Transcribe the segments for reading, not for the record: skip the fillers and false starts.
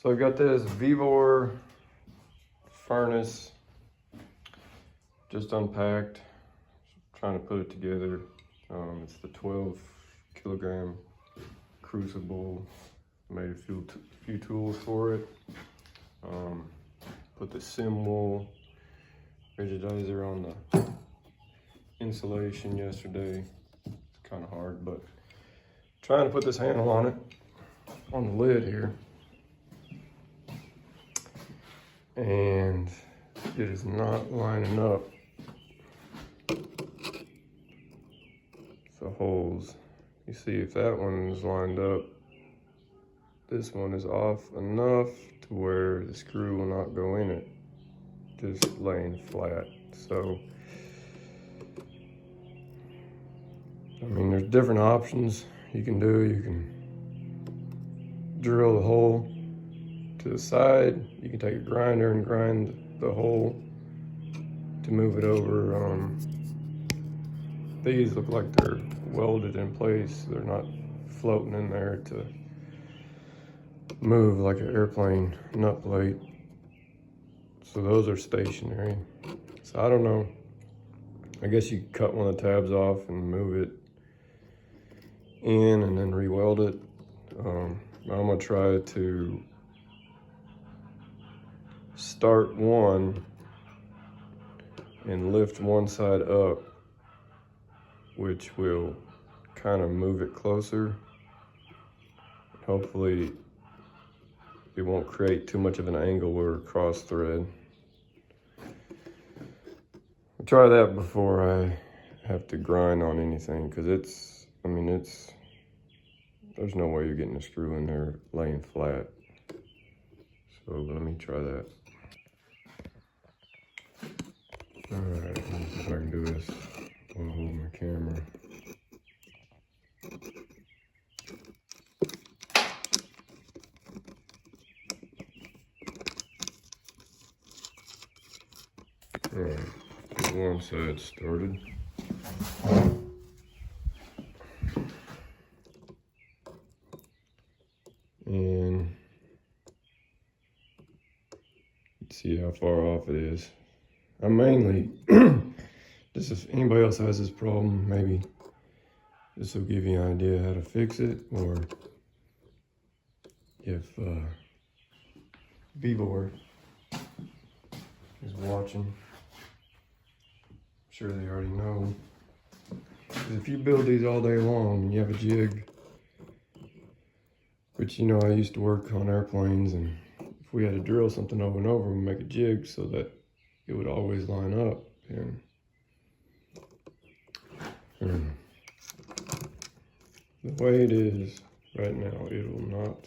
So I've got this Vevor furnace just unpacked, trying to put it together. It's the 12 kilogram crucible. Made a few tools for it. Put the Simwool rigidizer on the insulation yesterday. It's kind of hard, but trying to put this handle on it, on the lid here. And it is not lining up the holes. You see, if that one is lined up, this one is off enough to where the screw will not go in it, just laying flat. So, I mean, there's different options you can do. You can drill the hole to the side. You can take a grinder and grind the hole to move it over. These look like they're welded in place. They're not floating in there to move like an airplane nut plate. So those are stationary. So I don't know. I guess you could cut one of the tabs off and move it in and then re-weld it. I'm gonna try to start one and lift one side up, which will kind of move it closer. Hopefully it won't create too much of an angle or cross thread. I'll try that before I have to grind on anything, because there's no way you're getting a screw in there laying flat. So let me try that. All right, let me see if I can do this while I hold my camera. All right, get one side started. And let's see how far off it is. I'm mainly, just if anybody else has this problem, maybe this will give you an idea how to fix it, or if Vevor is watching, I'm sure they already know. 'Cause if you build these all day long and you have a jig, which, you know, I used to work on airplanes, and if we had to drill something over and over, we'd make a jig so that it would always line up. And the way it is right now, it will not.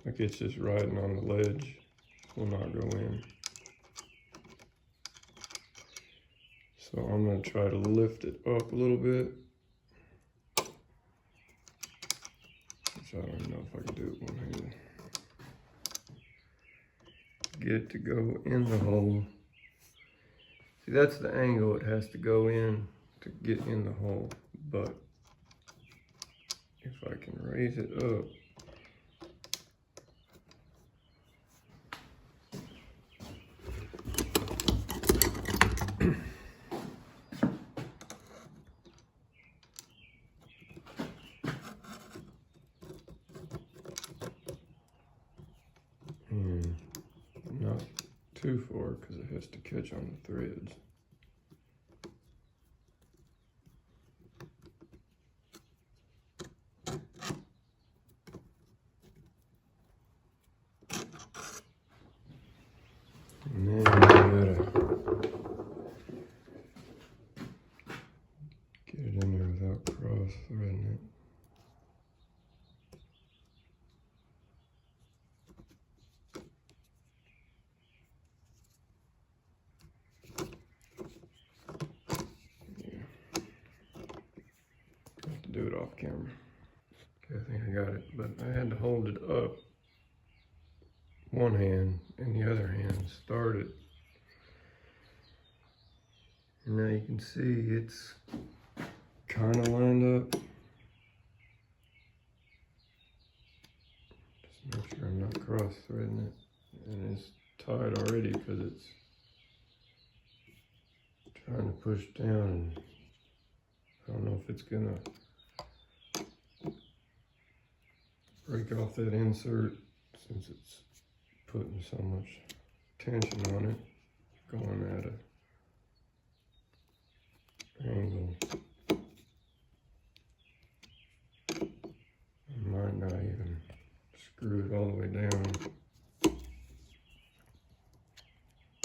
Like, it's just riding on the ledge, will not go in. So I'm gonna try to lift it up a little bit. Which I don't even know if I can do it one handed. Get it to go in the hole. See, that's the angle it has to go in to get in the hole. But if I can raise it up, and not too far because it has to catch on the threads. And then you gotta get it in there without cross threading it. Do it off camera. Okay, I think I got it, but I had to hold it up one hand and the other hand start it. And now you can see it's kind of lined up. Make sure I'm not cross threading it. And it's tied already because it's trying to push down, and I don't know if it's gonna break off that insert since it's putting so much tension on it, going at an angle. I might not even screw it all the way down,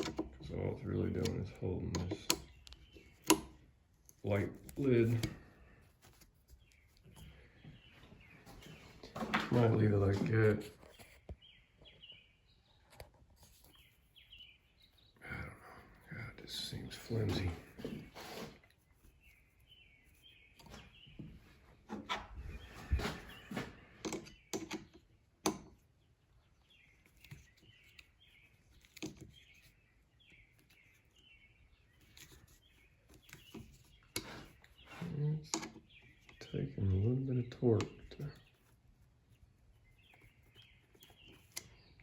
because all it's really doing is holding this light lid. Might leave it like that. I don't know. God, this seems flimsy. It's taking a little bit of torque to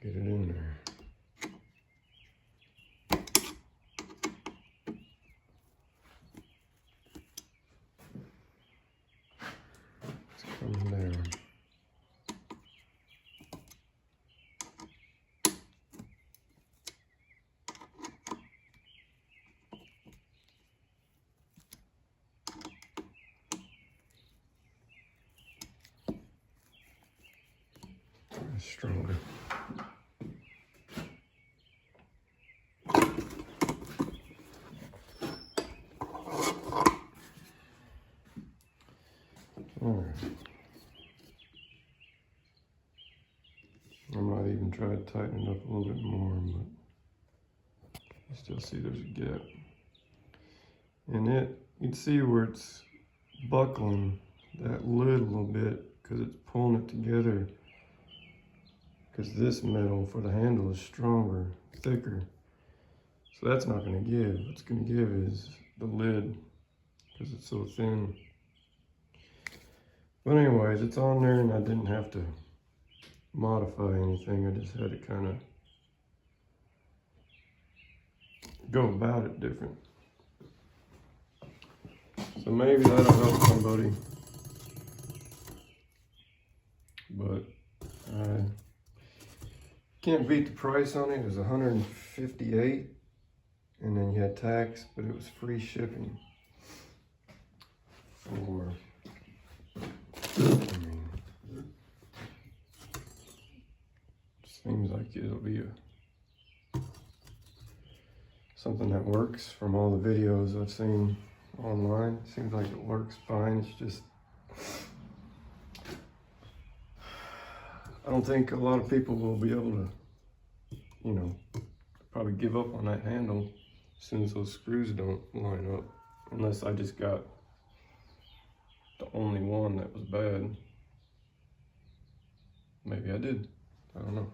get it in there. It's coming down. It's stronger. Alright. I might even try to tighten it up a little bit more, but I still see there's a gap. And you'd see where it's buckling that lid a little bit because it's pulling it together. Because this metal for the handle is stronger, thicker. So that's not going to give. What's going to give is the lid because it's so thin. But anyways, it's on there and I didn't have to modify anything. I just had to kind of go about it different. So maybe that'll help somebody. But I can't beat the price on it. It was $158, and then you had tax, but it was free shipping for, seems like it'll be something that works from all the videos I've seen online. Seems like it works fine. It's just, I don't think a lot of people will be able to, probably give up on that handle as soon as those screws don't line up. Unless I just got the only one that was bad. Maybe I did. I don't know.